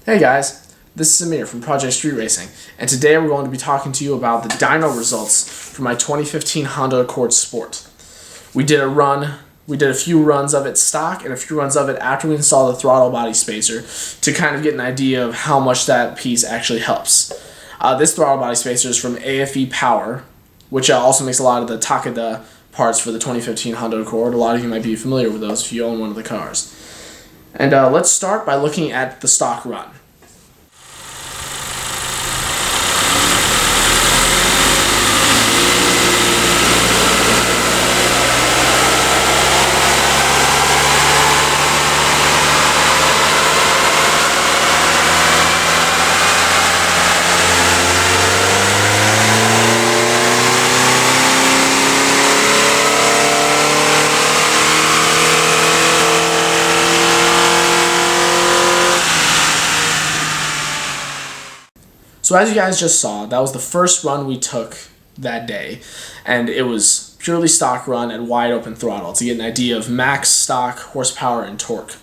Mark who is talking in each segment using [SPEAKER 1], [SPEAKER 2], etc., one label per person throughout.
[SPEAKER 1] Hey guys, this is Samir from Project Street Racing, and today we're going to be talking to you about the dyno results for my 2015 Honda Accord Sport. We did a few runs of it stock and a few runs of it after we installed the throttle body spacer to kind of get an idea of how much that piece actually helps. This throttle body spacer is from AFE Power, which also makes a lot of the Takeda parts for the 2015 Honda Accord. A lot of you might be familiar with those if you own one of the cars. And let's start by looking at the stock run. So as you guys just saw, that was the first run we took that day, and it was purely stock run at wide open throttle to get an idea of max stock horsepower and torque.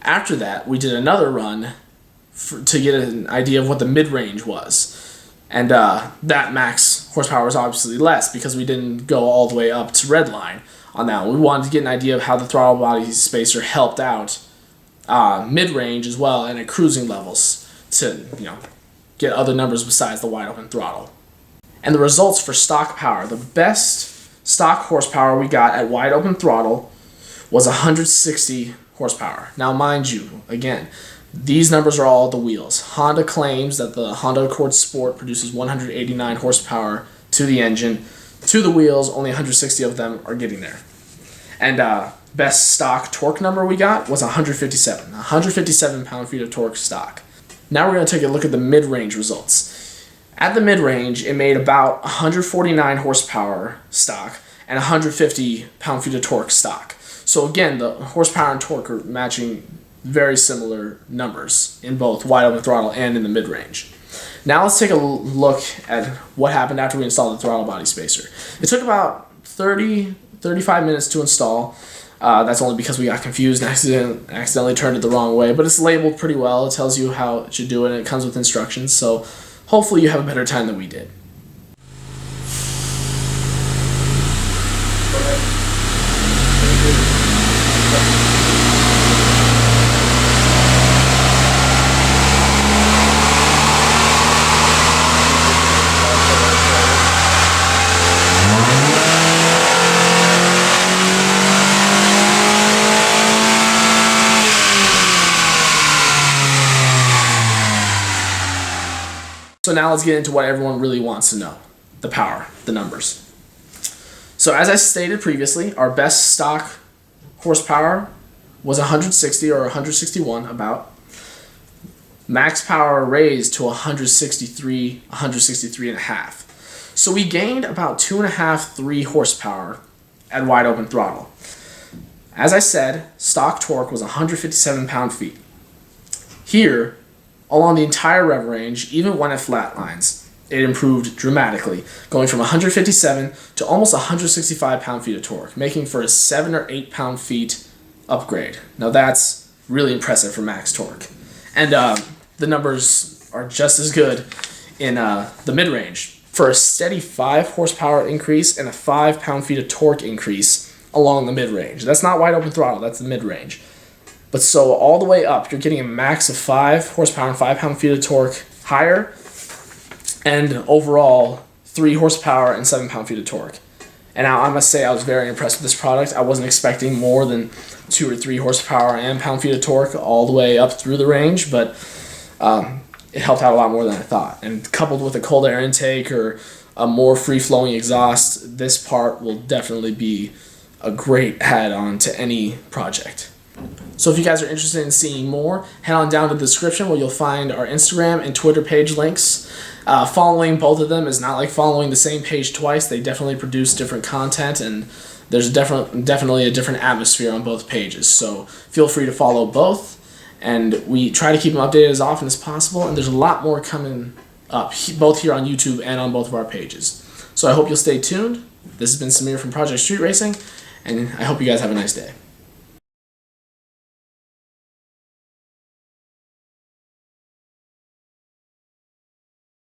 [SPEAKER 1] After that, we did another run to get an idea of what the mid-range was, and that max horsepower was obviously less because we didn't go all the way up to red line on that one. We wanted to get an idea of how the throttle body spacer helped out mid-range as well and at cruising levels to, get other numbers besides the wide open throttle. And the results for stock power, the best stock horsepower we got at wide open throttle was 160 horsepower. Now mind you, again, these numbers are all the wheels. Honda claims that the Honda Accord Sport produces 189 horsepower to the engine. To the wheels, only 160 of them are getting there. And best stock torque number we got was 157 pound-feet of torque stock. Now we're going to take a look at the mid-range results. At the mid-range, it made about 149 horsepower stock and 150 pound-feet of torque stock. So again, the horsepower and torque are matching very similar numbers in both wide open throttle and in the mid-range. Now let's take a look at what happened after we installed the throttle body spacer. It took about 35 minutes to install. That's only because we got confused and accidentally turned it the wrong way, but it's labeled pretty well. It tells you how it should do it, and it comes with instructions, so hopefully you have a better time than we did. So now let's get into what everyone really wants to know, the power, the numbers. So as I stated previously, our best stock horsepower was 160 or 161 about. Max power raised to 163 and a half. So we gained about 2.5, 3 horsepower at wide open throttle. As I said, stock torque was 157 pound-feet. Here, along the entire rev range, even when at flat lines, it improved dramatically, going from 157 to almost 165 pound-feet of torque, making for a 7 or 8 pound-feet upgrade. Now that's really impressive for max torque. And the numbers are just as good in the mid-range. For a steady 5 horsepower increase and a 5 pound-feet of torque increase along the mid-range. That's not wide open throttle, that's the mid-range. But so all the way up, you're getting a max of 5 horsepower and 5 pound-feet of torque higher, and overall 3 horsepower and 7 pound-feet of torque. And now I must say I was very impressed with this product. I wasn't expecting more than 2 or 3 horsepower and pound-feet of torque all the way up through the range, but it helped out a lot more than I thought. And coupled with a cold air intake or a more free-flowing exhaust, this part will definitely be a great add-on to any project. So if you guys are interested in seeing more, head on down to the description where you'll find our Instagram and Twitter page links. Following both of them is not like following the same page twice. They definitely produce different content, and there's definitely a different atmosphere on both pages. So feel free to follow both, and we try to keep them updated as often as possible, and there's a lot more coming up, both here on YouTube and on both of our pages. So I hope you'll stay tuned. This has been Samir from Project Street Racing, and I hope you guys have a nice day.